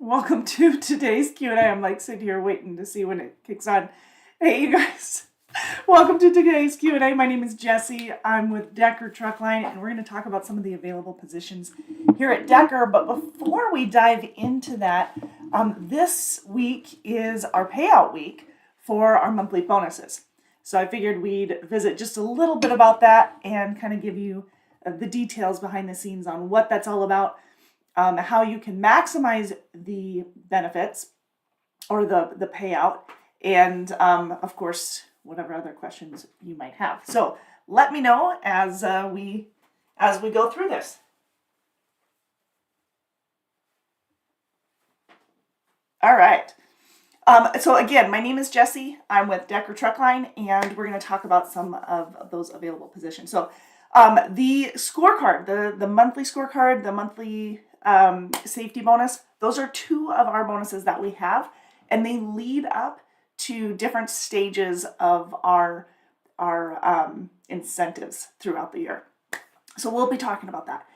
Welcome to today's Q&A. I'm like sitting here waiting to see when it kicks on. Hey, you guys. Welcome to today's Q&A. My name is Jessie. I'm with Decker Truckline, and we're going to talk about some of the available positions here at Decker. But before we dive into that, this week is our payout week for our monthly bonuses. So I figured we'd visit just a little bit about that and kind of give you the details behind the scenes on what that's all about. How you can maximize the benefits or the payout, and of course, whatever other questions you might have. So let me know as we go through this. All right. So again, my name is Jessie. I'm with Decker Truckline, and we're going to talk about some of those available positions. So the scorecard, the monthly scorecard, the monthly safety bonus, those are two of our bonuses that we have, and they lead up to different stages of our incentives throughout the year. So we'll be talking about that.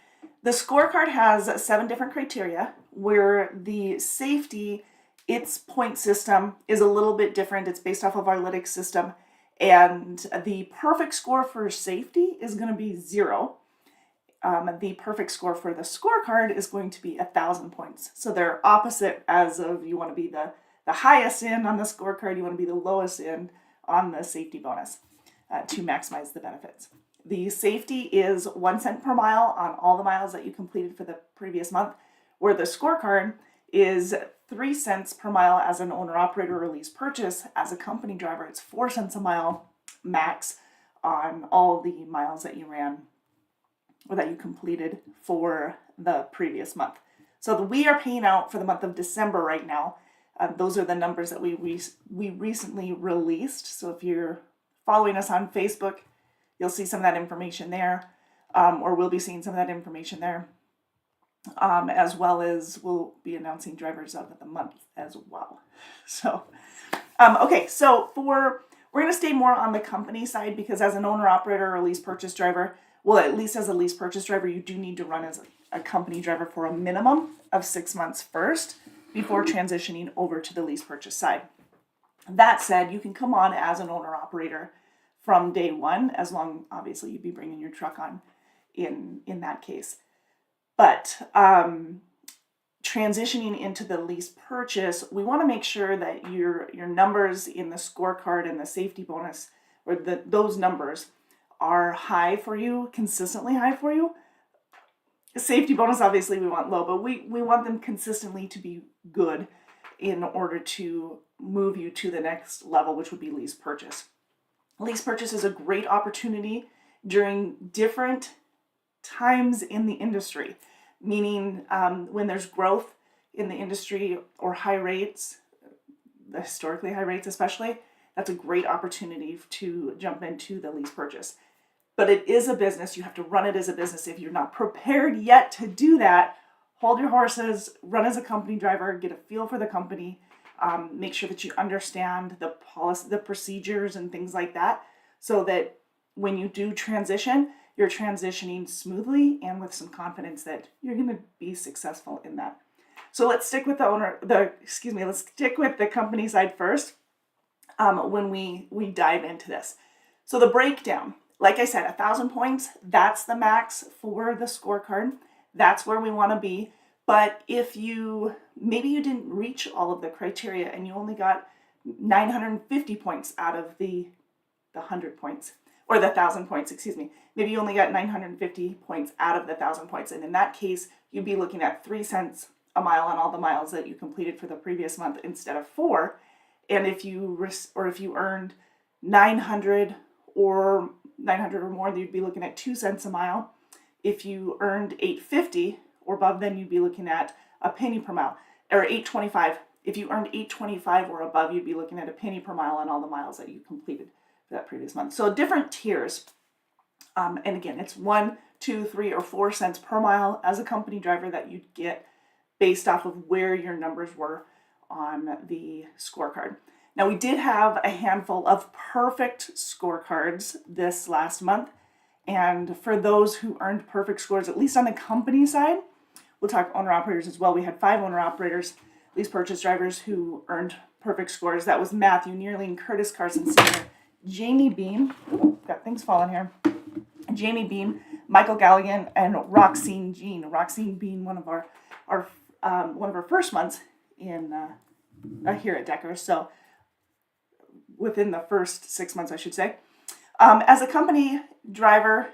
The scorecard has 7 different criteria, where the safety, its point system is a little bit different. It's based off of our lytics system, and the perfect score for safety is going to be 0. The perfect score for the scorecard is going to be 1,000 points. So they're opposite, as of you want to be the highest end on the scorecard, you want to be the lowest end on the safety bonus to maximize the benefits. The safety is 1 cent per mile on all the miles that you completed for the previous month, where the scorecard is 3 cents per mile as an owner-operator or lease purchase. As a company driver, it's 4 cents a mile max on all the miles that you ran or that you completed for the previous month. So we are paying out for the month of December right now. Those are the numbers that we recently released. So if you're following us on Facebook, you'll see some of that information there, or we'll be seeing some of that information there, as well as we'll be announcing drivers of the month as well. So, okay, so we're going to stay more on the company side, because as an owner-operator or lease purchase driver, well, at least as a lease purchase driver, you do need to run as a company driver for a minimum of 6 months first before transitioning over to the lease purchase side. That said, you can come on as an owner-operator from day one, as long, obviously, you'd be bringing your truck on in that case. But transitioning into the lease purchase, we want to make sure that your numbers in the scorecard and the safety bonus, or those numbers, are high for you, consistently high for you. Safety bonus, obviously, we want low, but we want them consistently to be good in order to move you to the next level, which would be lease purchase. Lease purchase is a great opportunity during different times in the industry, meaning when there's growth in the industry or high rates, the historically high rates especially, that's a great opportunity to jump into the lease purchase. But it is a business. You have to run it as a business. If you're not prepared yet to do that, hold your horses, run as a company driver, get a feel for the company, make sure that you understand the policy, the procedures and things like that, so that when you do transition, you're transitioning smoothly and with some confidence that you're going to be successful in that. So let's stick with let's stick with the company side first when we dive into this. So the breakdown, like I said, 1,000 points, that's the max for the scorecard. That's where we want to be. But if maybe you didn't reach all of the criteria and you only got 950 points out of the 100 points, or the 1,000 points, excuse me. Maybe you only got 950 points out of the 1,000 points. And in that case, you'd be looking at 3 cents a mile on all the miles that you completed for the previous month instead of 4. And if you earned 900 or more, you'd be looking at 2 cents a mile. If you earned 850 or above, then you'd be looking at a penny per mile, or 825. If you earned 825 or above, you'd be looking at a penny per mile on all the miles that you completed for that previous month. So different tiers. And again, it's 1, 2, 3, or 4 cents per mile as a company driver that you'd get based off of where your numbers were on the scorecard. Now, we did have a handful of perfect scorecards this last month. And for those who earned perfect scores, at least on the company side, we'll talk owner-operators as well. We had 5 owner-operators lease purchase drivers who earned perfect scores. That was Matthew Neerling, Curtis Carson Sr., Jamie Bean, got things falling here, Jamie Bean, Michael Galligan, and Roxine Jean. Roxine Bean, one of our first months in here at Decker. So within the first 6 months, I should say. As a company driver,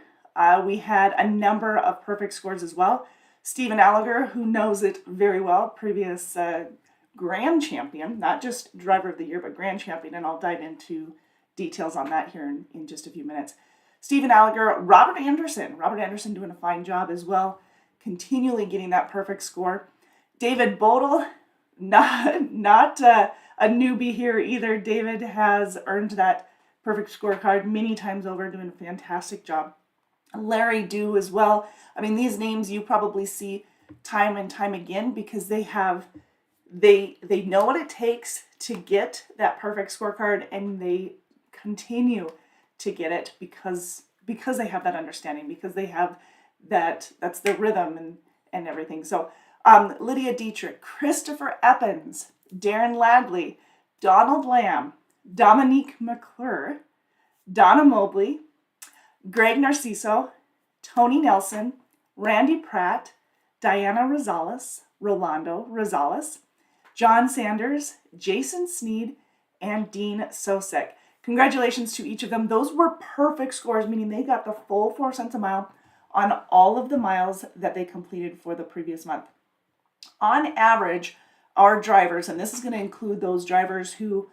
we had a number of perfect scores as well. Stephen Allagher, who knows it very well, previous grand champion, not just driver of the year, but grand champion, and I'll dive into details on that here in just a few minutes. Stephen Allagher, Robert Anderson doing a fine job as well, continually getting that perfect score. David Bodel, not a newbie here either. David has earned that perfect scorecard many times over, doing a fantastic job. Larry Dew as well. I mean, these names you probably see time and time again because they know what it takes to get that perfect scorecard, and they continue to get it because they have that understanding, because they have that's their rhythm and everything. So Lydia Dietrich, Christopher Eppens, Darren Ladley, Donald Lamb, Dominique McClure, Donna Mobley, Greg Narciso, Tony Nelson, Randy Pratt, Diana Rolando Rosales, John Sanders, Jason Sneed, and Dean Sosek. Congratulations to each of them. Those were perfect scores, meaning they got the full 4 cents a mile on all of the miles that they completed for the previous month. On average, our drivers, and this is going to include those drivers who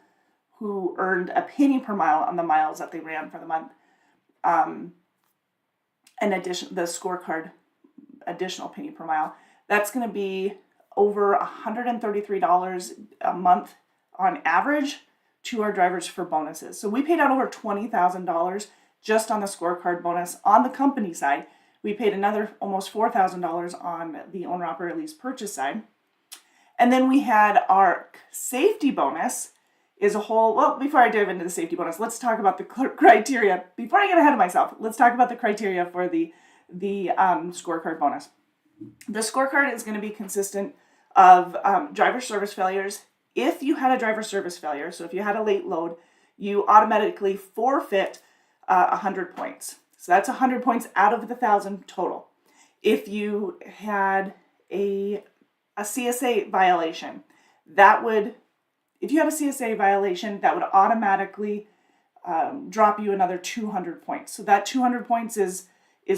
earned a penny per mile on the miles that they ran for the month, in addition, the scorecard additional penny per mile, that's going to be over $133 a month on average to our drivers for bonuses. So we paid out over $20,000 just on the scorecard bonus. On the company side, we paid another almost $4,000 on the owner-operator lease purchase side. And then we had our safety bonus is a whole, well, before I dive into the safety bonus, let's talk about the criteria. Before I get ahead of myself, let's talk about the criteria for the scorecard bonus. The scorecard is going to be consistent of driver service failures. If you had a driver service failure, so if you had a late load, you automatically forfeit 100 points. So that's 100 points out of the 1,000 total. If you had a CSA violation, if you had a CSA violation, that would automatically drop you another 200 points. So that 200 points is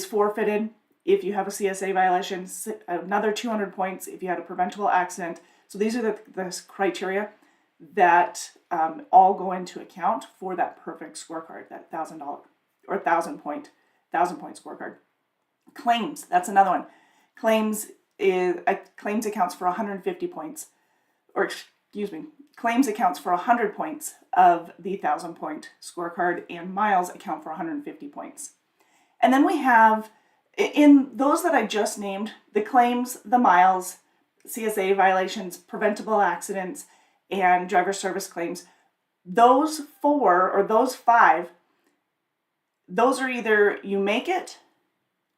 forfeited if you have a CSA violation, another 200 points if you had a preventable accident. So these are the criteria that all go into account for that perfect scorecard, that $1,000 or 1,000 point scorecard. Claims, that's another one. Claims accounts for 150 points, or excuse me, claims accounts for 100 points of the 1,000 point scorecard, and miles account for 150 points. And then we have, in those that I just named, the claims, the miles, CSA violations, preventable accidents, and driver service claims, those 4 or those 5, those are either you make it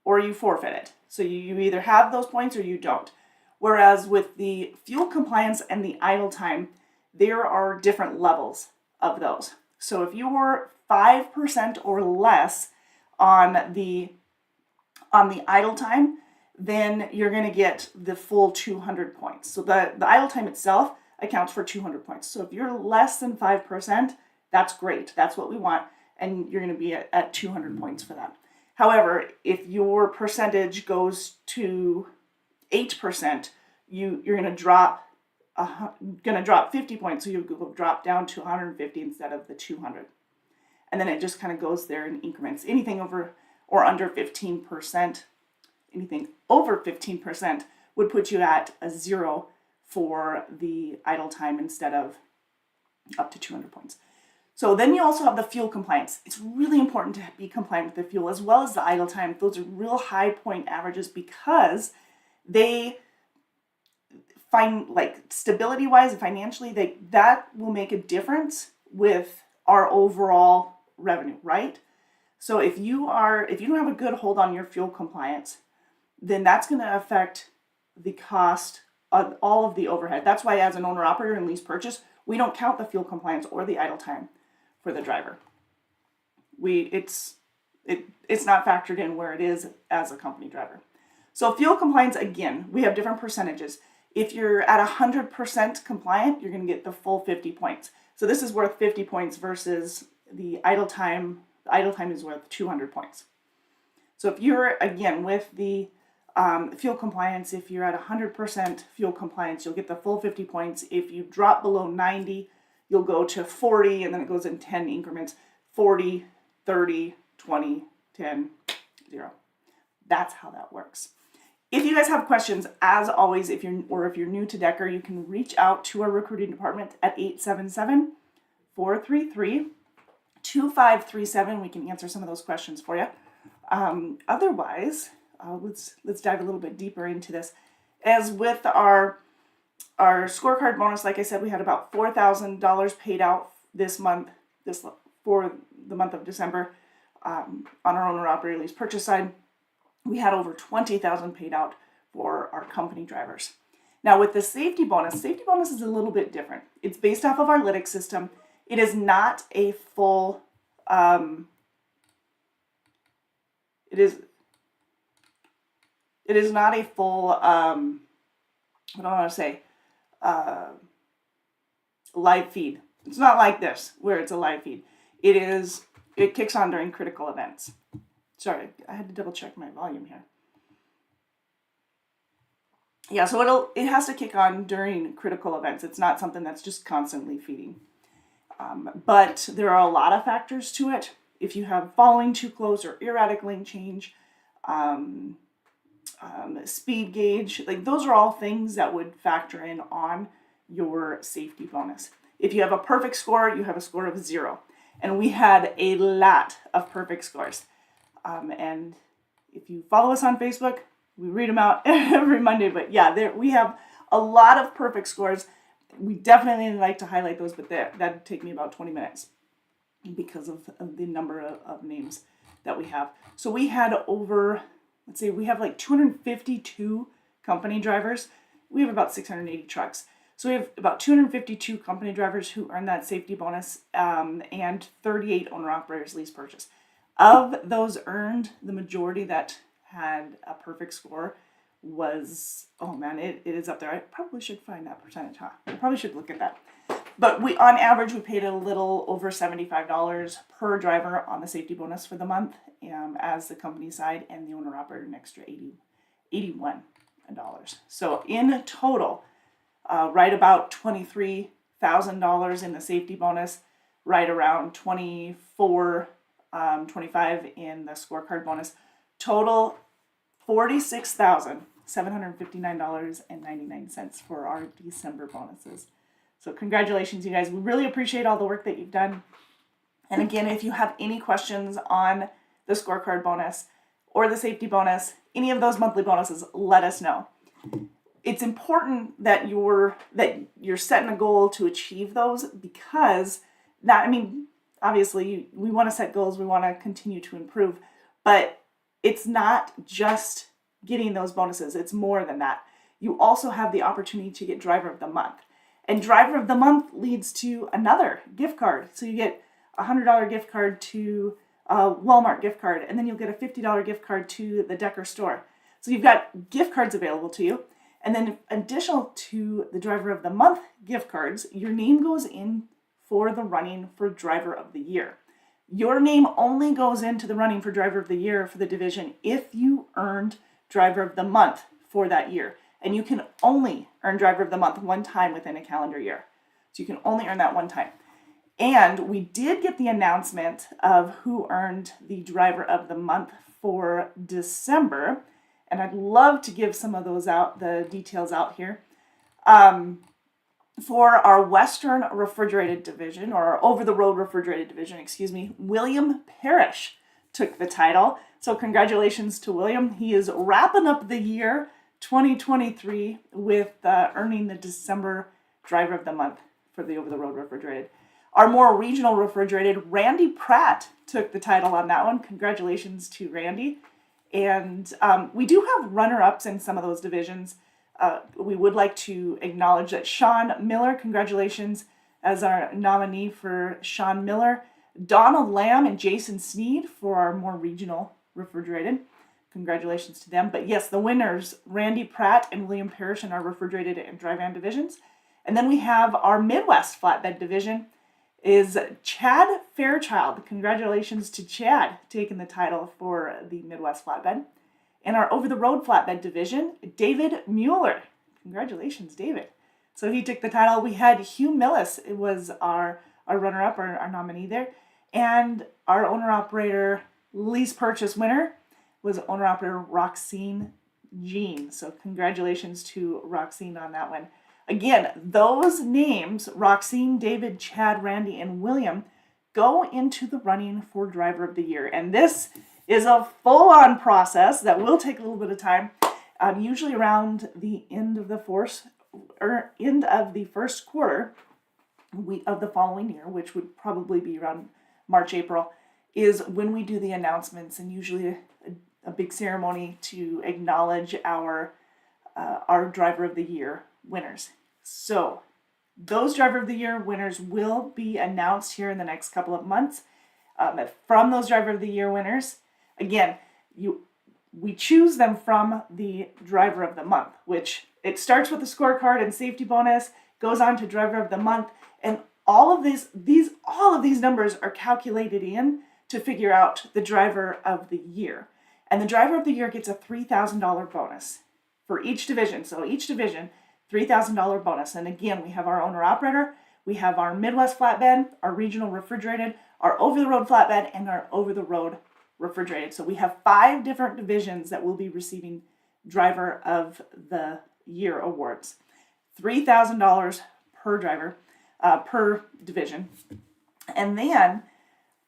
or you forfeit it. So you either have those points or you don't. Whereas with the fuel compliance and the idle time, there are different levels of those. So if you were 5% or less on the idle time, then you're going to get the full 200 points. So the idle time itself accounts for 200 points. So if you're less than 5%, that's great. That's what we want. And you're going to be at 200 points for that. However, if your percentage goes to 8%, you're going to drop 50 points. So you drop down to 150 instead of the 200. And then it just kind of goes there in increments. Anything over or under 15%, anything over 15% would put you at a 0 for the idle time instead of up to 200 points. So then you also have the fuel compliance. It's really important to be compliant with the fuel as well as the idle time. Those are real high point averages because they find, like, stability wise and financially, that will make a difference with our overall revenue, right? So if you don't have a good hold on your fuel compliance, then that's going to affect the cost all of the overhead. That's why as an owner operator and lease purchase, we don't count the fuel compliance or the idle time for the driver. It's not factored in where it is as a company driver. So fuel compliance, again, we have different percentages. If you're at 100% compliant, you're going to get the full 50 points. So this is worth 50 points versus the idle time. The idle time is worth 200 points. So if you're, again, with the fuel compliance, if you're at 100% fuel compliance, you'll get the full 50 points. If you drop below 90, you'll go to 40, and then it goes in 10 increments. 40, 30, 20, 10, 0. That's how that works. If you guys have questions, as always, if you're new to Decker, you can reach out to our recruiting department at 877-433-2537. We can answer some of those questions for you. Otherwise, let's dive a little bit deeper into this. As with our scorecard bonus, like I said, we had about $4,000 paid out this month, for the month of December, on our owner operator lease purchase side. We had over $20,000 paid out for our company drivers. Now with the safety bonus is a little bit different. It's based off of our Lytx system. It is not a full, it is not a full, what do I want to say, live feed. It's not like this, where it's a live feed. It kicks on during critical events. Sorry, I had to double check my volume here. Yeah, so it has to kick on during critical events. It's not something that's just constantly feeding. But there are a lot of factors to it. If you have following too close or erratic lane change, speed gauge, like those are all things that would factor in on your safety bonus. If you have a perfect score, you have a score of 0. And we had a lot of perfect scores. And if you follow us on Facebook, we read them out every Monday. But yeah, we have a lot of perfect scores. We definitely like to highlight those, but that'd take me about 20 minutes because of the number of names that we have. So we had we have like 252 company drivers. We have about 680 trucks. So we have about 252 company drivers who earn that safety bonus, and 38 owner-operators lease purchase. Of those earned, the majority that had a perfect score was, it is up there. I probably should find that percentage, huh? I probably should look at that. But on average, we paid a little over $75 per driver on the safety bonus for the month, as the company side, and the owner-operator an extra $81. So in total, right about $23,000 in the safety bonus, right around $25 in the scorecard bonus. Total $46,759.99 for our December bonuses. So congratulations, you guys. We really appreciate all the work that you've done. And again, if you have any questions on the scorecard bonus or the safety bonus, any of those monthly bonuses, let us know. It's important that you're setting a goal to achieve those, because obviously we want to set goals, we want to continue to improve, but it's not just getting those bonuses. It's more than that. You also have the opportunity to get Driver of the Month. And Driver of the Month leads to another gift card. So you get a $100 gift card to a Walmart gift card, and then you'll get a $50 gift card to the Decker store. So you've got gift cards available to you. And then additional to the Driver of the Month gift cards, your name goes in for the running for Driver of the Year. Your name only goes into the running for Driver of the Year for the division if you earned Driver of the Month for that year. And you can only earn Driver of the Month one time within a calendar year. So you can only earn that one time. And we did get the announcement of who earned the Driver of the Month for December. And I'd love to give some of those out, the details out here. For our Western Refrigerated Division, or our Over-the-Road Refrigerated Division, William Parrish took the title. So congratulations to William. He is wrapping up the year 2023 with earning the December Driver of the Month for the Over-the-Road Refrigerated. Our more regional refrigerated, Randy Pratt took the title on that one. Congratulations to Randy. And we do have runner-ups in some of those divisions. We would like to acknowledge that Sean Miller, congratulations as our nominee for Sean Miller. Donald Lamb and Jason Sneed for our more regional refrigerated. Congratulations to them. But yes, the winners, Randy Pratt and William Parrish in our refrigerated and dry van divisions. And then we have our Midwest flatbed division is Chad Fairchild. Congratulations to Chad taking the title for the Midwest flatbed. And our over-the-road flatbed division, David Mueller. Congratulations, David. So he took the title. We had Hugh Millis. It was our runner-up, our nominee there. And our owner-operator lease purchase winner was owner-operator Roxine Jean. So congratulations to Roxine on that one. Again, those names, Roxine, David, Chad, Randy, and William, go into the running for Driver of the Year. And this is a full-on process that will take a little bit of time, usually around the end of the first quarter of the following year, which would probably be around March, April, is when we do the announcements, and usually a big ceremony to acknowledge our Driver of the Year winners. So those Driver of the Year winners will be announced here in the next couple of months. From those Driver of the Year winners, again, we choose them from the Driver of the Month, which it starts with the scorecard and safety bonus, goes on to Driver of the Month, and all of these numbers are calculated in to figure out the Driver of the Year. And the Driver of the Year gets a $3,000 bonus for each division. So each division, $3,000 bonus. And again, we have our owner-operator, we have our Midwest flatbed, our regional refrigerated, our over-the-road flatbed, and our over-the-road refrigerated. So we have 5 different divisions that will be receiving Driver of the Year awards. $3,000 per driver, per division. And then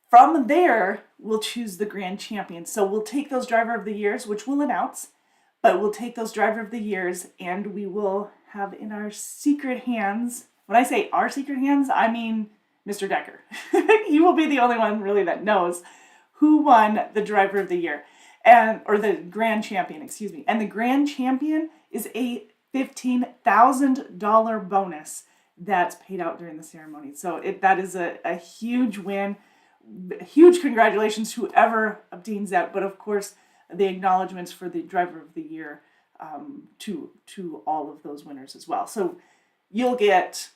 from there, we'll choose the grand champion. So we'll take those Driver of the Years, which we'll announce, but we'll take those Driver of the Years and we will have in our secret hands. When I say our secret hands, I mean Mr. Decker. He will be the only one really that knows who won the Driver of the Year, or the grand champion, excuse me. And the grand champion is a $15,000 bonus that's paid out during the ceremony. So that is a huge win. Huge congratulations to whoever obtains that. But of course, the acknowledgments for the Driver of the Year to all of those winners as well. So you'll get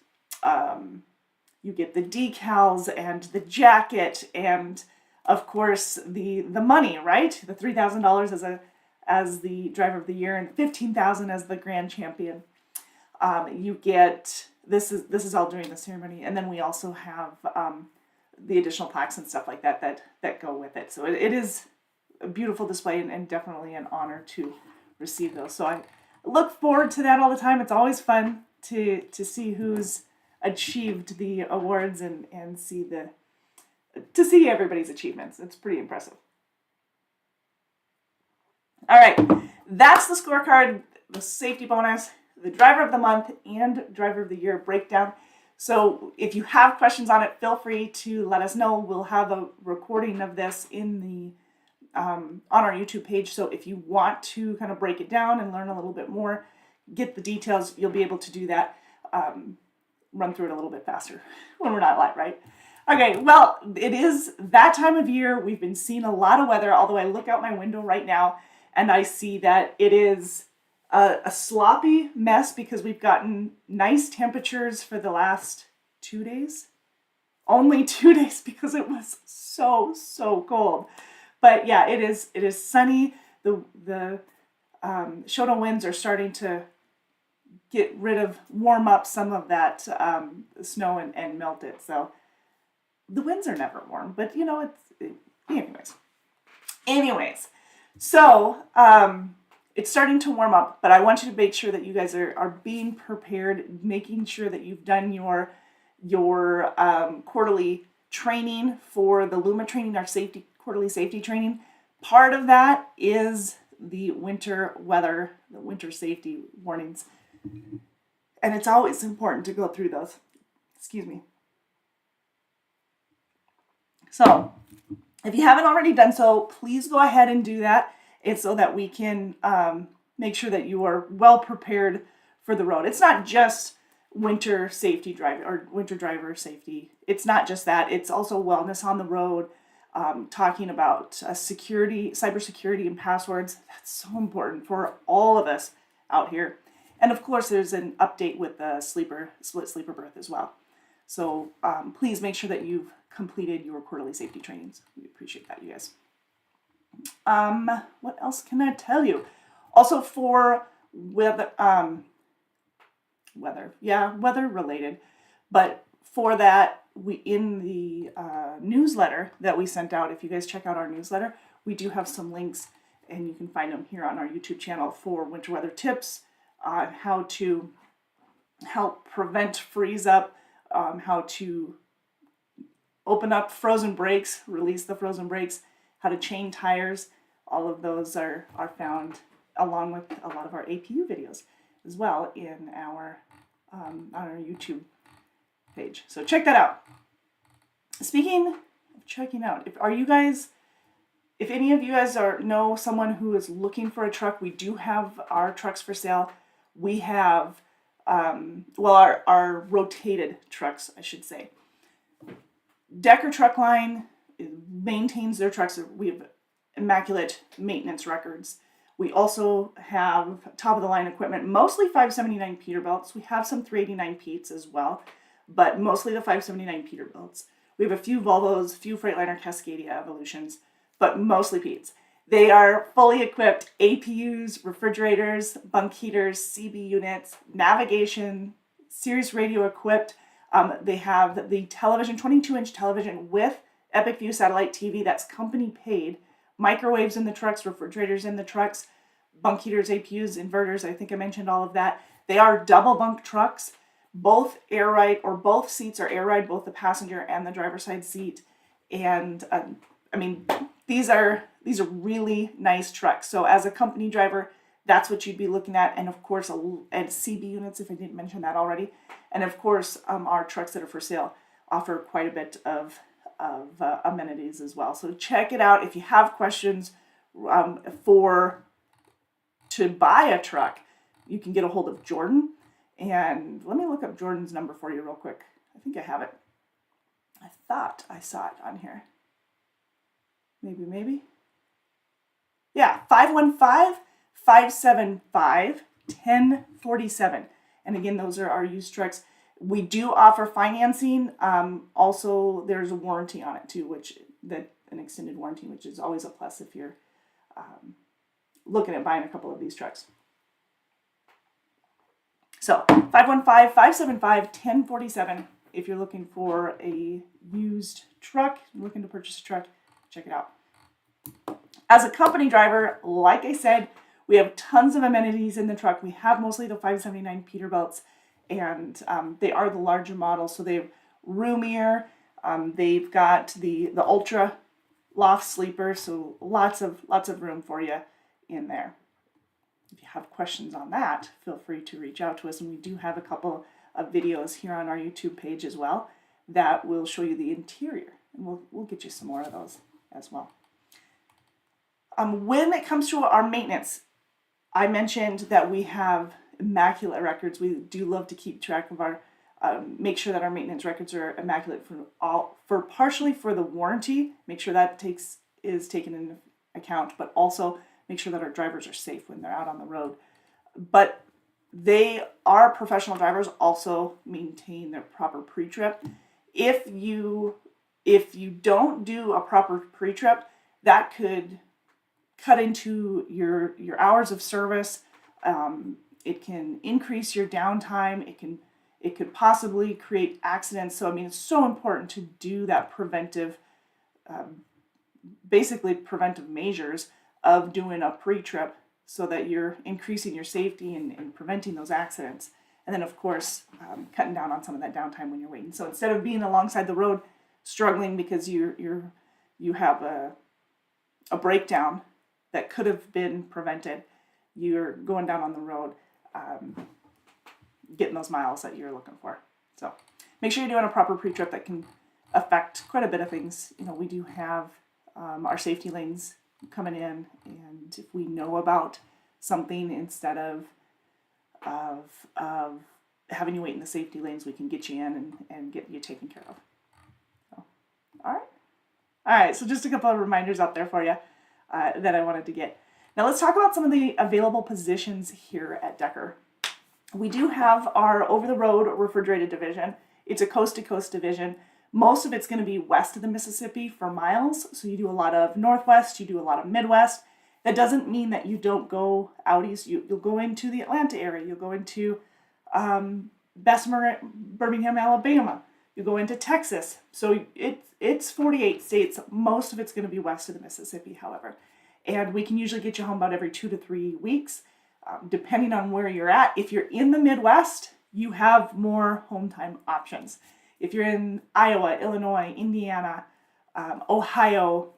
you get the decals and the jacket and of course the money, right? The $3,000 as the Driver of the Year and $15,000 as the grand champion. You get this is all during the ceremony, and then we also have the additional plaques and stuff like that go with it. So it is a beautiful display and definitely an honor to receive those. So I look forward to that all the time. It's always fun to see who's achieved the awards and to see everybody's achievements. It's pretty impressive. All right, that's the scorecard, the safety bonus, the Driver of the Month, and Driver of the Year breakdown. So if you have questions on it, feel free to let us know. We'll have a recording of this in the on our YouTube page. So if you want to kind of break it down and learn a little bit more, get the details, you'll be able to do that. Run through it a little bit faster when we're not live, right? Okay, well, it is that time of year. We've been seeing a lot of weather, although I look out my window right now and I see that it is a sloppy mess because we've gotten nice temperatures for the last 2 days. Only 2 days because it was so cold. But yeah, it is sunny. The Shoto winds are starting to warm up some of that snow and melt it. So the winds are never warm, but you know, anyways. So it's starting to warm up, but I want you to make sure that you guys are being prepared, making sure that you've done your quarterly training for the Luma training, our quarterly safety training. Part of that is the winter weather, the winter safety warnings. And it's always important to go through those. Excuse me. So if you haven't already done so, please go ahead and do that. It's so that we can make sure that you are well prepared for the road. It's not just winter safety drive or winter driver safety. It's not just that. It's also wellness on the road, talking about security, cybersecurity and passwords. That's so important for all of us out here. And of course, there's an update with the split sleeper berth as well. So please make sure that you've completed your quarterly safety trainings. We appreciate that, you guys. What else can I tell you? Also for weather related, but for that, we in the newsletter that we sent out, if you guys check out our newsletter, we do have some links, and you can find them here on our YouTube channel for winter weather tips on how to help prevent freeze up, how to open up frozen brakes, release the frozen brakes, how to chain tires. All of those are found along with a lot of our APU videos as well in our on our YouTube page. So check that out. Speaking of checking out, if any of you guys know someone who is looking for a truck, we do have our trucks for sale. We have our rotated trucks, I should say. Decker Truck Line maintains their trucks. We have immaculate maintenance records. We also have top of the line equipment, mostly 579 Peterbilts. We have some 389 Petes as well, but mostly the 579 Peterbilts. We have a few Volvos, few Freightliner Cascadia Evolutions, but mostly Petes. They are fully equipped APUs, refrigerators, bunk heaters, CB units, navigation, Sirius radio equipped. They have the television, 22-inch television with Epic View satellite TV that's company paid. Microwaves in the trucks, refrigerators in the trucks, bunk heaters, APUs, inverters. I think I mentioned all of that. They are double bunk trucks. Both air ride, or both seats are air ride, both the passenger and the driver's side seat. And these are really nice trucks. So as a company driver, that's what you'd be looking at. And of course, and CB units, if I didn't mention that already. And of course, our trucks that are for sale offer quite a bit of amenities as well. So check it out. If you have questions to buy a truck, you can get a hold of Jordan. And let me look up Jordan's number for you real quick. I think I have it. I thought I saw it on here. Maybe. Yeah, 515-575-1047. And again, those are our used trucks. We do offer financing. Also, there's a warranty on it too, an extended warranty, which is always a plus if you're looking at buying a couple of these trucks. So 515-575-1047. If you're looking for a used truck, looking to purchase a truck, check it out. As a company driver, like I said, we have tons of amenities in the truck. We have mostly the 579 Peterbilts, and they are the larger models, so they're roomier. They've got the Ultra loft sleeper, so lots of room for you in there. If you have questions on that, feel free to reach out to us, and we do have a couple of videos here on our YouTube page as well that will show you the interior, and we'll get you some more of those as well. When it comes to our maintenance, I mentioned that we have immaculate records. We do love to keep track of our, make sure that our maintenance records are immaculate partially for the warranty, make sure that is taken into account, but also make sure that our drivers are safe when they're out on the road. But our professional drivers also maintain their proper pre-trip. If you don't do a proper pre-trip, that could cut into your hours of service. It can increase your downtime. It could possibly create accidents. So it's so important to do that preventive measures of doing a pre-trip so that you're increasing your safety and preventing those accidents. And then of course, cutting down on some of that downtime when you're waiting. So instead of being alongside the road struggling because you have a breakdown that could have been prevented, you're going down on the road, getting those miles that you're looking for. So make sure you're doing a proper pre-trip. That can affect quite a bit of things. We do have our safety lanes coming in, and if we know about something instead of having you wait in the safety lanes. We can get you in and get you taken care of. So, all right. All right, so just a couple of reminders out there for you that I wanted to get. Now let's talk about some of the available positions here at Decker. We do have our over-the-road refrigerated division. It's a coast-to-coast division. Most of it's going to be west of the Mississippi for miles, so you do a lot of Northwest, you do a lot of Midwest. That doesn't mean that you don't go out east. You'll go into the Atlanta area. You'll go into Bessemer, Birmingham, Alabama. You go into Texas. So it's 48 states. Most of it's going to be west of the Mississippi, however. And we can usually get you home about every 2 to 3 weeks, depending on where you're at. If you're in the Midwest, you have more home time options. If you're in Iowa, Illinois, Indiana, Ohio,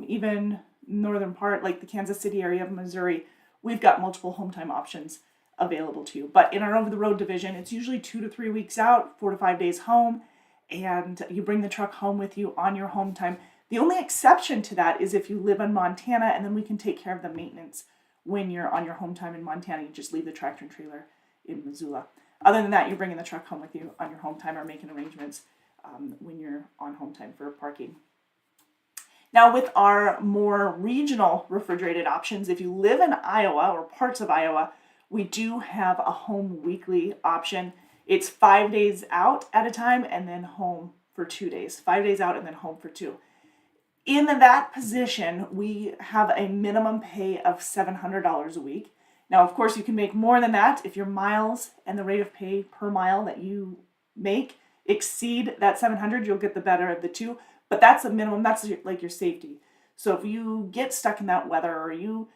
even northern part, like the Kansas City area of Missouri, we've got multiple home time options available to you. But in our over-the-road division, it's usually 2 to 3 weeks out, 4 to 5 days home, and you bring the truck home with you on your home time. The only exception to that is if you live in Montana, and then we can take care of the maintenance when you're on your home time in Montana. You just leave the tractor and trailer in Missoula. Other than that, you're bringing the truck home with you on your home time or making arrangements when you're on home time for parking. Now, with our more regional refrigerated options, if you live in Iowa or parts of Iowa, we do have a home weekly option. It's 5 days out at a time and then home for 2 days. 5 days out and then home for 2. In that position, we have a minimum pay of $700 a week. Now, of course, you can make more than that if your miles and the rate of pay per mile that you make exceed that 700. You'll get the better of the two, but that's a minimum. That's like your safety. So if you get stuck in that weather, or you,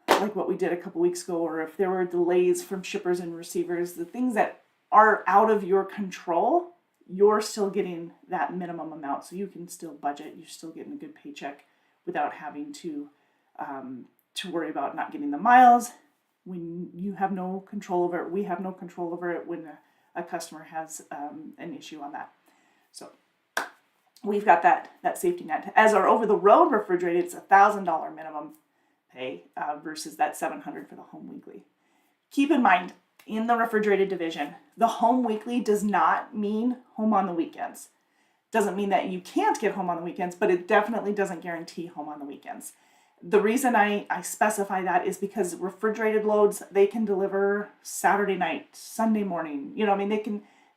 like what we did a couple weeks ago, or if there were delays from shippers and receivers, the things that are out of your control, you're still getting that minimum amount. So you can still budget. You're still getting a good paycheck without having to worry about not getting the miles when you have no control over it. We have no control over it when a customer has an issue on that. So we've got that safety net. As our over-the-road refrigerated, it's $1,000 minimum pay versus that $700 for the home weekly. Keep in mind, in the refrigerated division, the home weekly does not mean home on the weekends. Doesn't mean that you can't get home on the weekends, but it definitely doesn't guarantee home on the weekends. The reason I specify that is because refrigerated loads, they can deliver Saturday night, Sunday morning.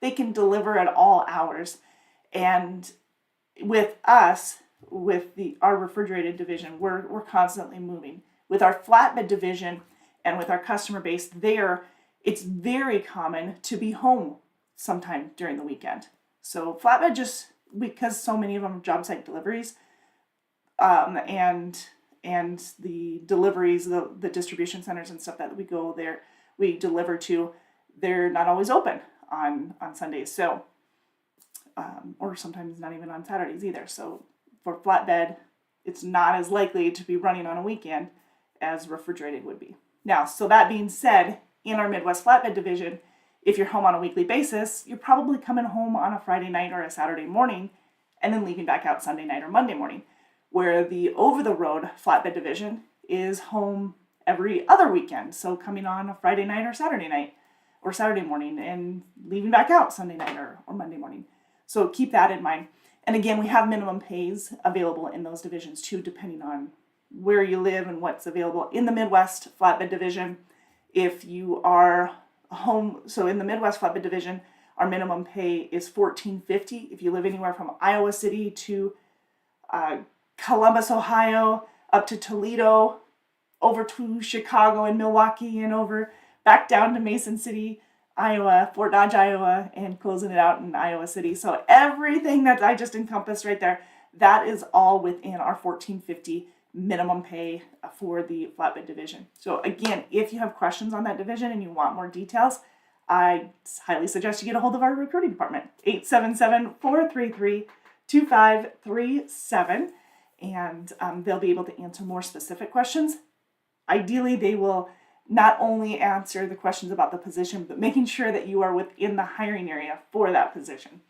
They can deliver at all hours. And with us, with our refrigerated division, we're constantly moving. With our flatbed division and with our customer base there, it's very common to be home sometime during the weekend. So flatbed, just because so many of them are job site deliveries, and the deliveries, the distribution centers and stuff that we deliver to, they're not always open on Sundays. So, or sometimes not even on Saturdays either. So for flatbed, it's not as likely to be running on a weekend as refrigerated would be. Now, so that being said, in our Midwest flatbed division, if you're home on a weekly basis, you're probably coming home on a Friday night or a Saturday morning and then leaving back out Sunday night or Monday morning. Where the over-the-road flatbed division is home every other weekend. So coming on a Friday night or Saturday morning and leaving back out Sunday night or Monday morning. So keep that in mind. And again, we have minimum pays available in those divisions too, depending on where you live and what's available. In the Midwest flatbed division, if you are home, so in the Midwest flatbed division, our minimum pay is $14.50. If you live anywhere from Iowa City to Columbus, Ohio, up to Toledo, over to Chicago and Milwaukee, and over back down to Mason City, Iowa, Fort Dodge, Iowa, and closing it out in Iowa City. So everything that I just encompassed right there, that is all within our $14.50 minimum pay for the flatbed division. So again, if you have questions on that division and you want more details, I highly suggest you get a hold of our recruiting department, 877-433-2537. And they'll be able to answer more specific questions. Ideally, they will not only answer the questions about the position, but making sure that you are within the hiring area for that position.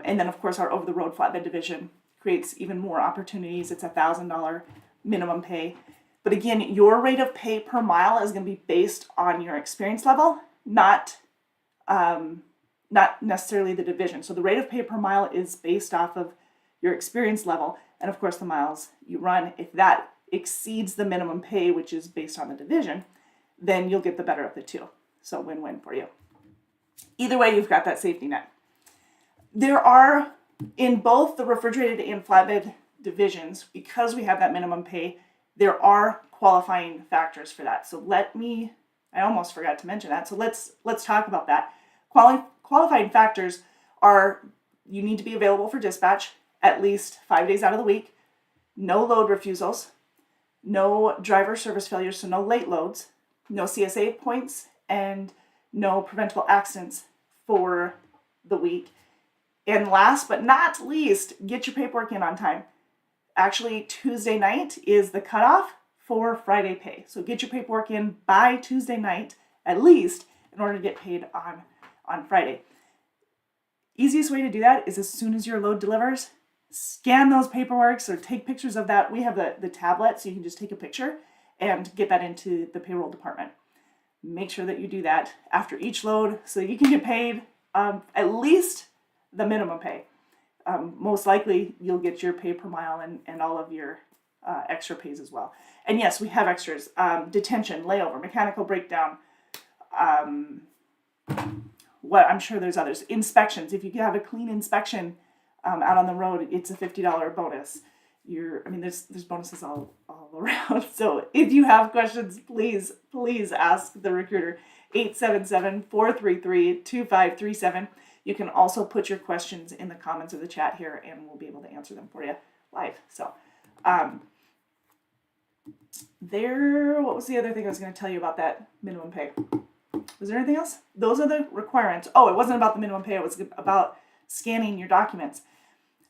And then, of course, our over-the-road flatbed division creates even more opportunities. It's $1,000 minimum pay. But again, your rate of pay per mile is going to be based on your experience level, not necessarily the division. So the rate of pay per mile is based off of your experience level, and of course the miles you run. If that exceeds the minimum pay, which is based on the division, then you'll get the better of the two. So win-win for you. Either way, you've got that safety net. There are, in both the refrigerated and flatbed divisions, because we have that minimum pay, there are qualifying factors for that. So I almost forgot to mention that. So let's talk about that. Qualifying factors are, you need to be available for dispatch at least 5 days out of the week, no load refusals, no driver service failures, so no late loads, no CSA points, and no preventable accidents for the week. And last but not least, get your paperwork in on time. Actually, Tuesday night is the cutoff for Friday pay. So get your paperwork in by Tuesday night, at least, in order to get paid on Friday. Easiest way to do that is as soon as your load delivers, scan those paperworks or take pictures of that. We have the tablet, so you can just take a picture and get that into the payroll department. Make sure that you do that after each load so you can get paid at least the minimum pay. Most likely you'll get your pay per mile and all of your extra pays as well. And yes, we have extras. Detention, layover, mechanical breakdown, I'm sure there's others. Inspections. If you have a clean inspection out on the road, it's a $50 bonus. There's bonuses all around. So if you have questions, please ask the recruiter. 877-433-2537. You can also put your questions in the comments of the chat here, and we'll be able to answer them for you live. So, what was the other thing I was going to tell you about that minimum pay? Was there anything else? Those are the requirements. Oh, it wasn't about the minimum pay. It was about scanning your documents.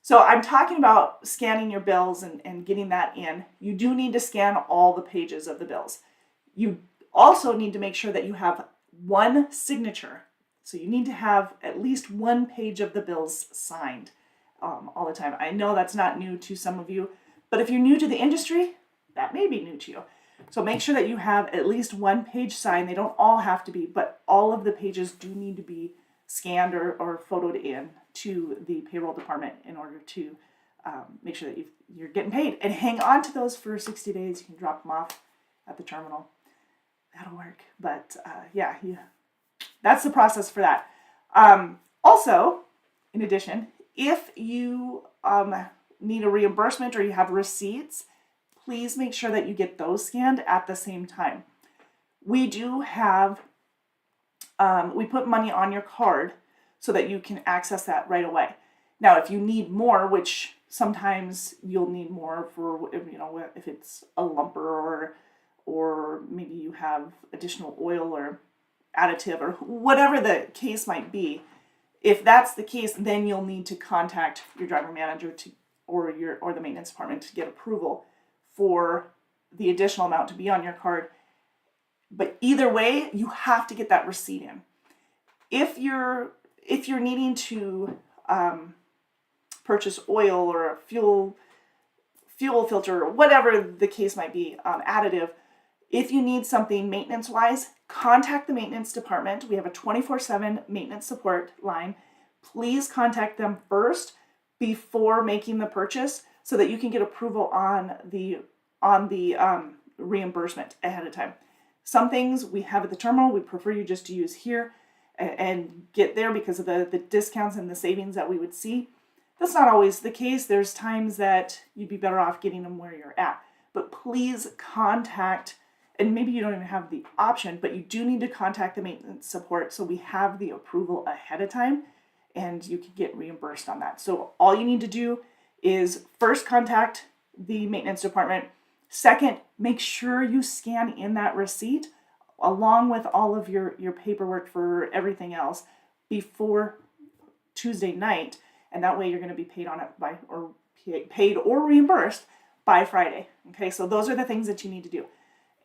So I'm talking about scanning your bills and getting that in. You do need to scan all the pages of the bills. You also need to make sure that you have one signature. So you need to have at least one page of the bills signed all the time. I know that's not new to some of you, but if you're new to the industry, that may be new to you. So make sure that you have at least one page signed. They don't all have to be, but all of the pages do need to be scanned or photoed in to the payroll department in order to make sure that you're getting paid. And hang on to those for 60 days. You can drop them off at the terminal. That'll work. But that's the process for that. Also, in addition, if you need a reimbursement or you have receipts, please make sure that you get those scanned at the same time. We do have, we put money on your card so that you can access that right away. Now, if you need more, which sometimes you'll need more for, if it's a lumper or maybe you have additional oil or additive or whatever the case might be. If that's the case, then you'll need to contact your driver manager or the maintenance department to get approval for the additional amount to be on your card. But either way, you have to get that receipt in. If you're needing to purchase oil or a fuel filter or whatever the case might be, additive, if you need something maintenance-wise, contact the maintenance department. We have a 24/7 maintenance support line. Please contact them first before making the purchase so that you can get approval on the reimbursement ahead of time. Some things we have at the terminal, we prefer you just to use here and get there because of the discounts and the savings that we would see. That's not always the case. There's times that you'd be better off getting them where you're at. But please contact, and maybe you don't even have the option, but you do need to contact the maintenance support so we have the approval ahead of time and you can get reimbursed on that. So all you need to do is first contact the maintenance department. Second, make sure you scan in that receipt along with all of your paperwork for everything else before Tuesday night, and that way you're going to be paid on it paid or reimbursed by Friday. Okay, so those are the things that you need to do.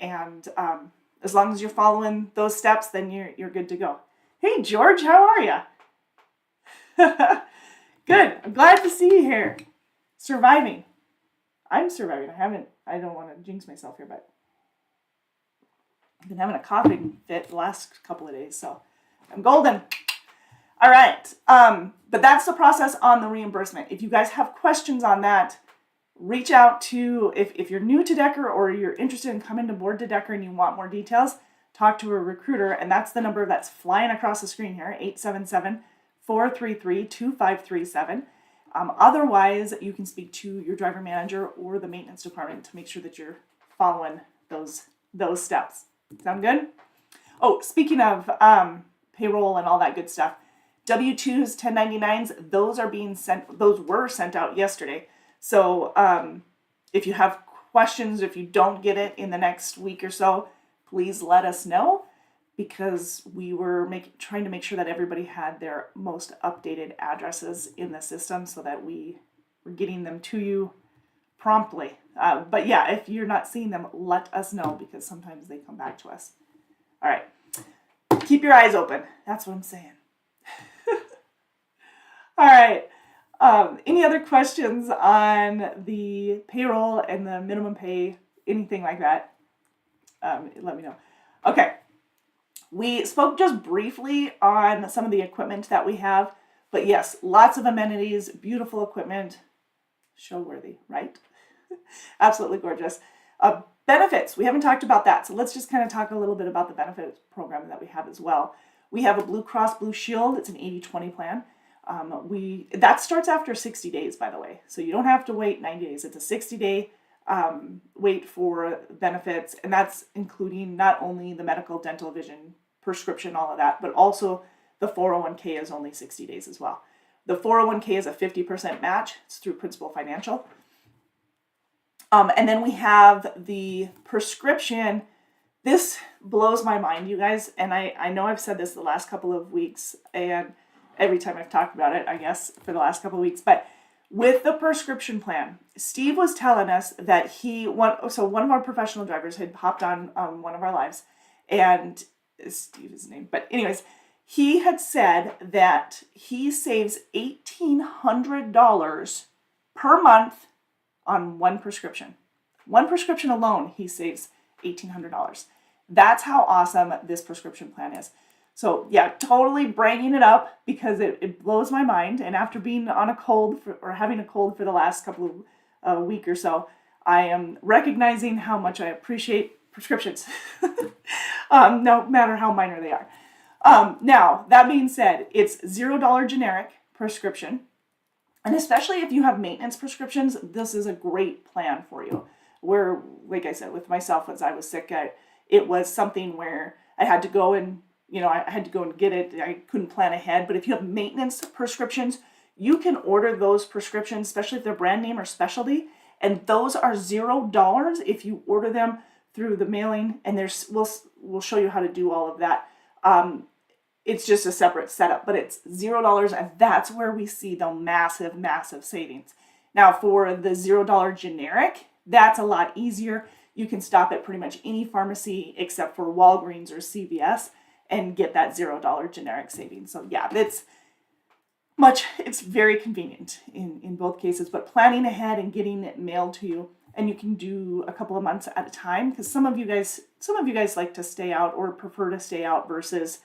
And as long as you're following those steps, then you're good to go. Hey, George, how are you? Good. I'm glad to see you here. Surviving. I'm surviving. I don't want to jinx myself here, but I've been having a coughing fit the last couple of days, so I'm golden. All right. But that's the process on the reimbursement. If you guys have questions on that, reach out to, if you're new to Decker or you're interested in coming to board to Decker and you want more details, talk to a recruiter. And that's the number that's flying across the screen here, 877-433-2537. Otherwise, you can speak to your driver manager or the maintenance department to make sure that you're following those steps. Sound good? Oh, speaking of payroll and all that good stuff, W-2s, 1099s, those were sent out yesterday. So if you have questions, if you don't get it in the next week or so, please let us know, because we were trying to make sure that everybody had their most updated addresses in the system so that we were getting them to you promptly. But yeah, if you're not seeing them, let us know, because sometimes they come back to us. All right. Keep your eyes open. That's what I'm saying. All right. Any other questions on the payroll and the minimum pay, anything like that? Let me know. Okay. We spoke just briefly on some of the equipment that we have, but yes, lots of amenities, beautiful equipment, show worthy, right? Absolutely gorgeous. Benefits, we haven't talked about that, so let's just kind of talk a little bit about the benefits program that we have as well. We have a Blue Cross Blue Shield. It's an 80-20 plan. That starts after 60 days, by the way, so you don't have to wait 90 days. It's a 60-day wait for benefits, and that's including not only the medical, dental, vision, prescription, all of that, but also the 401k is only 60 days as well. The 401k is a 50% match. It's through Principal Financial. And then we have the prescription. This blows my mind, you guys, and I know I've said this the last couple of weeks, and every time I've talked about it, I guess, for the last couple of weeks, but with the prescription plan, Steve was telling us that one of our professional drivers had hopped on one of our lives, and Steve is his name, but anyways, he had said that he saves $1,800 per month on one prescription. One prescription alone, he saves $1,800. That's how awesome this prescription plan is. So yeah, totally bragging it up, because it blows my mind. And after being on a cold having a cold for the last couple of week or so, I am recognizing how much I appreciate prescriptions, no matter how minor they are. Now, that being said, it's $0 generic prescription. And especially if you have maintenance prescriptions, this is a great plan for you. Where, like I said, with myself, as I was sick, it was something where I had to go and, I had to go and get it. I couldn't plan ahead. But if you have maintenance prescriptions, you can order those prescriptions, especially if they're brand name or specialty. And those are $0 if you order them through the mailing. And we'll show you how to do all of that. It's just a separate setup, but it's $0, and that's where we see the massive, massive savings. Now, for the $0 generic, that's a lot easier. You can stop at pretty much any pharmacy except for Walgreens or CVS and get that $0 generic savings. So yeah, it's very convenient in both cases, but planning ahead and getting it mailed to you, and you can do a couple of months at a time, because some of you guys like to stay out or prefer to stay out versus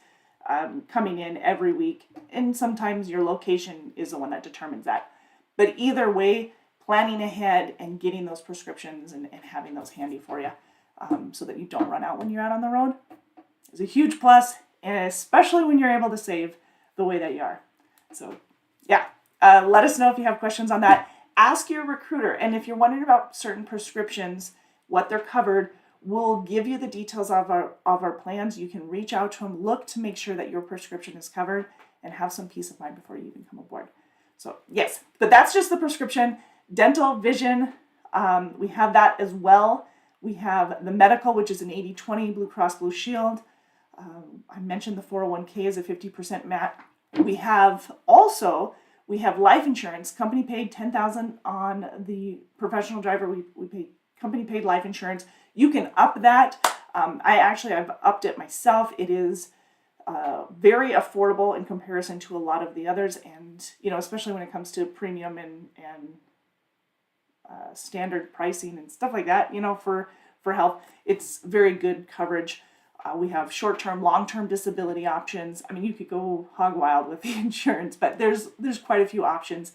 coming in every week, and sometimes your location is the one that determines that. But either way, planning ahead and getting those prescriptions and having those handy for you, so that you don't run out when you're out on the road, is a huge plus, and especially when you're able to save the way that you are. So yeah, let us know if you have questions on that. Ask your recruiter, and if you're wondering about certain prescriptions, what they're covered, we'll give you the details of our plans. You can reach out to them, look to make sure that your prescription is covered, and have some peace of mind before you even come aboard. So yes, but that's just the prescription. Dental, vision, we have that as well. We have the medical, which is an 80-20 Blue Cross Blue Shield. I mentioned the 401k is a 50% match. We have life insurance, company paid $10,000 on the professional driver. We pay company paid life insurance. You can up that. I've upped it myself. It is very affordable in comparison to a lot of the others, and especially when it comes to premium and standard pricing and stuff like that. For health, it's very good coverage. We have short-term, long-term disability options. I mean, you could go hog wild with the insurance, but there's quite a few options,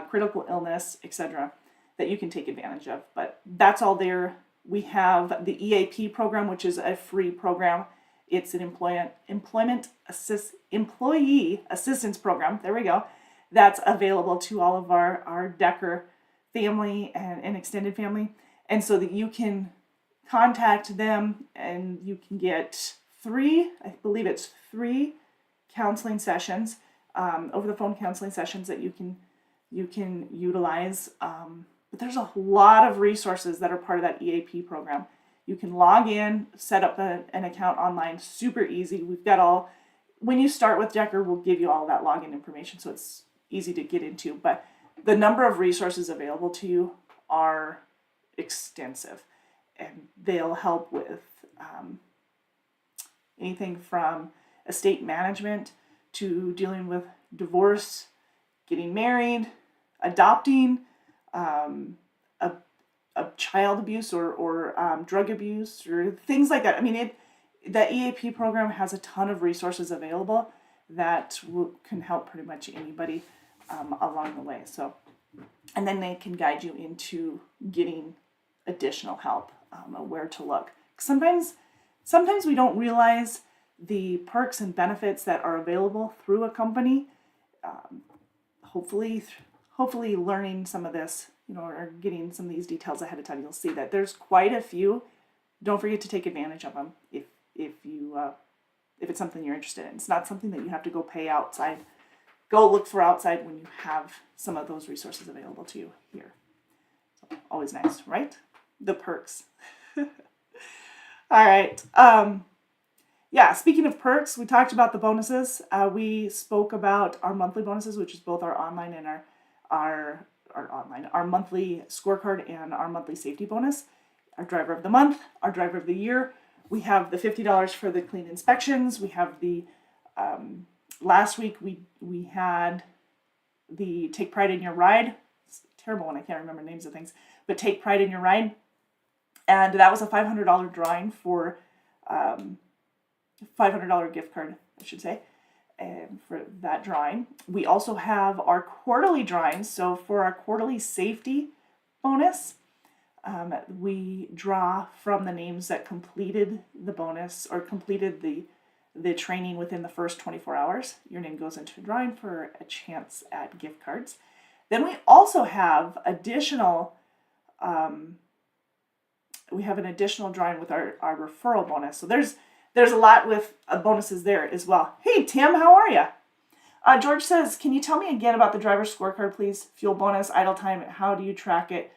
critical illness, etc., that you can take advantage of. But that's all there. We have the EAP program, which is a free program. It's an employee assistance program. There we go. That's available to all of our Decker family and extended family, and so that you can contact them and you can get three counseling sessions, over the phone counseling sessions that you can utilize. But there's a lot of resources that are part of that EAP program. You can log in, set up an account online, super easy. When you start with Decker, we'll give you all that login information, so it's easy to get into. But the number of resources available to you are extensive, and they'll help with anything from estate management to dealing with divorce, getting married, adopting, a child abuse or drug abuse or things like that. I mean, the EAP program has a ton of resources available that can help pretty much anybody along the way. So, and then they can guide you into getting additional help, where to look. Sometimes we don't realize the perks and benefits that are available through a company. Hopefully learning some of this, or getting some of these details ahead of time, you'll see that there's quite a few. Don't forget to take advantage of them if it's something you're interested in. It's not something that you have to go pay outside. Go look for outside when you have some of those resources available to you here. So, always nice, right? The perks. All right. Yeah, speaking of perks, we talked about the bonuses. We spoke about our monthly bonuses, which is both our online and our monthly scorecard and our monthly safety bonus. Our driver of the month, our driver of the year. We have the $50 for the clean inspections. We have the last week we had the Take Pride in Your Ride. It's terrible when I can't remember names of things, but Take Pride in Your Ride. And that was a $500 drawing for $500 gift card, I should say, for that drawing. We also have our quarterly drawings. So for our quarterly safety bonus, we draw from the names that completed the bonus or completed the training within the first 24 hours. Your name goes into a drawing for a chance at gift cards. Then we also have additional an additional drawing with our referral bonus. So there's a lot with bonuses there as well. Hey, Tim, how are you? George says, can you tell me again about the driver's scorecard, please? Fuel bonus, idle time, how do you track it?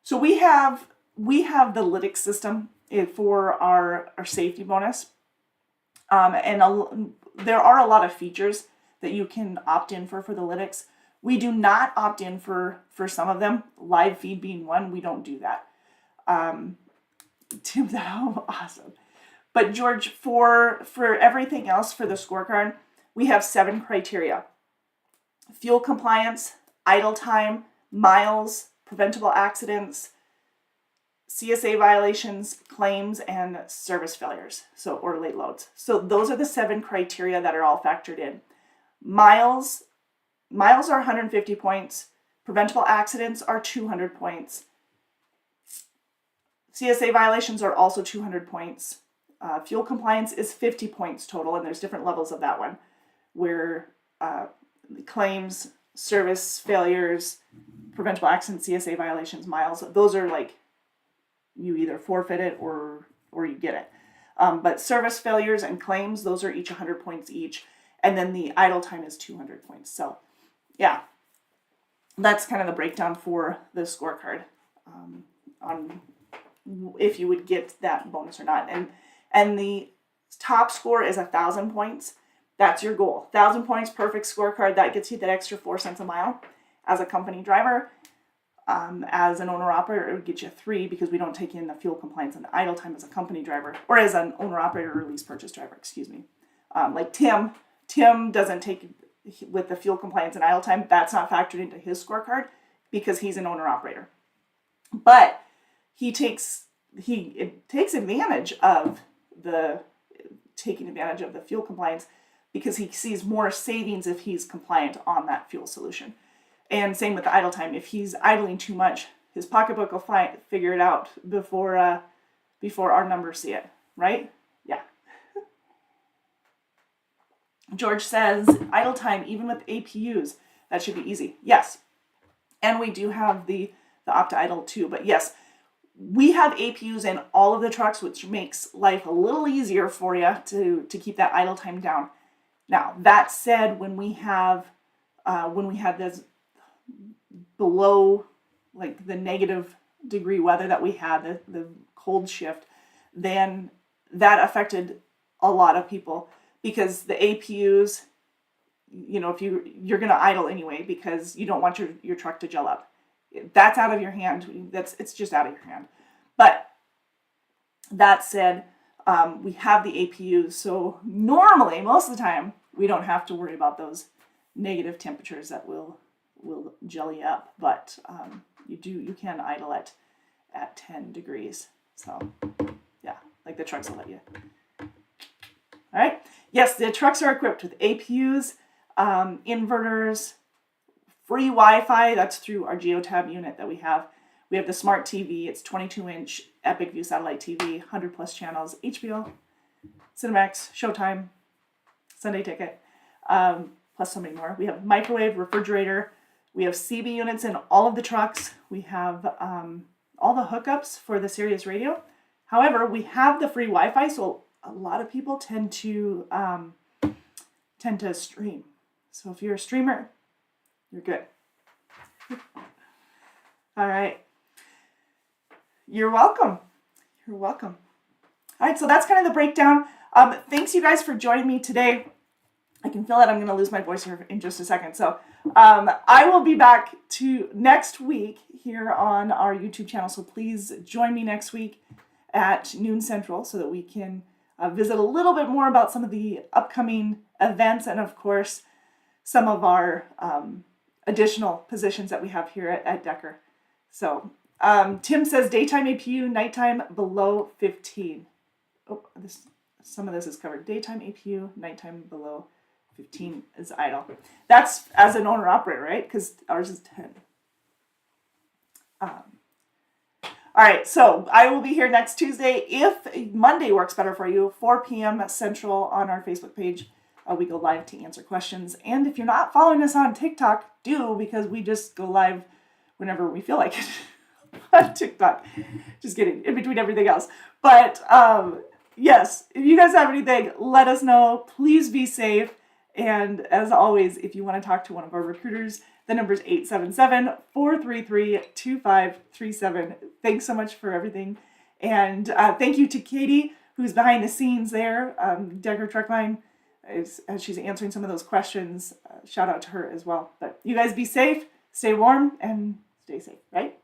So we have the Lytx system for our safety bonus. There are a lot of features that you can opt in for the Lytx. We do not opt in for some of them, live feed being one. We don't do that. Tim, that's awesome. But George, for everything else for the scorecard, we have 7 criteria: fuel compliance, idle time, miles, preventable accidents, CSA violations, claims, and service failures, or late loads. So those are the 7 criteria that are all factored in. Miles are 150 points. Preventable accidents are 200 points. CSA violations are also 200 points. Fuel compliance is 50 points total, and there's different levels of that one, where claims, service failures, preventable accidents, CSA violations, miles, those are like you either forfeit it or you get it. But service failures and claims, those are each 100 points each, and then the idle time is 200 points. So yeah, that's kind of the breakdown for the scorecard on if you would get that bonus or not. And the top score is 1,000 points. That's your goal. 1,000 points, perfect scorecard. That gets you that extra 4 cents a mile as a company driver. As an owner-operator, it would get you 3 because we don't take in the fuel compliance and the idle time as a company driver, or as an owner-operator or lease purchase driver, excuse me. Like Tim doesn't take with the fuel compliance and idle time. That's not factored into his scorecard because he's an owner-operator. But he takes it takes advantage of the fuel compliance because he sees more savings if he's compliant on that fuel solution. And same with the idle time. If he's idling too much, his pocketbook will figure it out before our numbers see it, right? Yeah. George says, idle time, even with APUs, that should be easy. Yes. And we do have the opt-idle too. But yes, we have APUs in all of the trucks, which makes life a little easier for you to keep that idle time down. Now, that said, when we had this below, like the negative degree weather that we had, the cold shift, then that affected a lot of people because the APUs, if you're going to idle anyway because you don't want your truck to gel up. That's out of your hand. It's just out of your hand. But that said, we have the APUs, so normally, most of the time, we don't have to worry about those negative temperatures that will jelly up. But you can idle at 10 degrees. So yeah, like the trucks will let you. All right. Yes, the trucks are equipped with APUs, inverters, free Wi-Fi. That's through our Geotab unit that we have. We have the smart TV. It's 22-inch Epic View satellite TV, 100 plus channels, HBO, Cinemax, Showtime, Sunday Ticket, plus so many more. We have microwave, refrigerator. We have CB units in all of the trucks. We have all the hookups for the Sirius radio. However, we have the free Wi-Fi, so a lot of people tend to stream. So if you're a streamer, you're good. All right. You're welcome. You're welcome. All right, so that's kind of the breakdown. Thanks, you guys, for joining me today. I can feel that I'm going to lose my voice here in just a second. So I will be back to next week here on our YouTube channel. So please join me next week at noon Central so that we can visit a little bit more about some of the upcoming events and, of course, some of our additional positions that we have here at Decker. So Tim says daytime APU, nighttime below 15. Oh, some of this is covered. Daytime APU, nighttime below 15 is idle. That's as an owner-operator, right? Because ours is 10. All right, so I will be here next Tuesday. If Monday works better for you, 4 p.m. Central on our Facebook page. We go live to answer questions. And if you're not following us on TikTok, do, because we just go live whenever we feel like it on TikTok. Just kidding, in between everything else. But yes, if you guys have anything, let us know. Please be safe. And as always, if you want to talk to one of our recruiters, the number is 877-433-2537. Thanks so much for everything. And thank you to Katie, who's behind the scenes there. Decker Truckline, as she's answering some of those questions. Shout out to her as well. But you guys be safe, stay warm, and stay safe, right?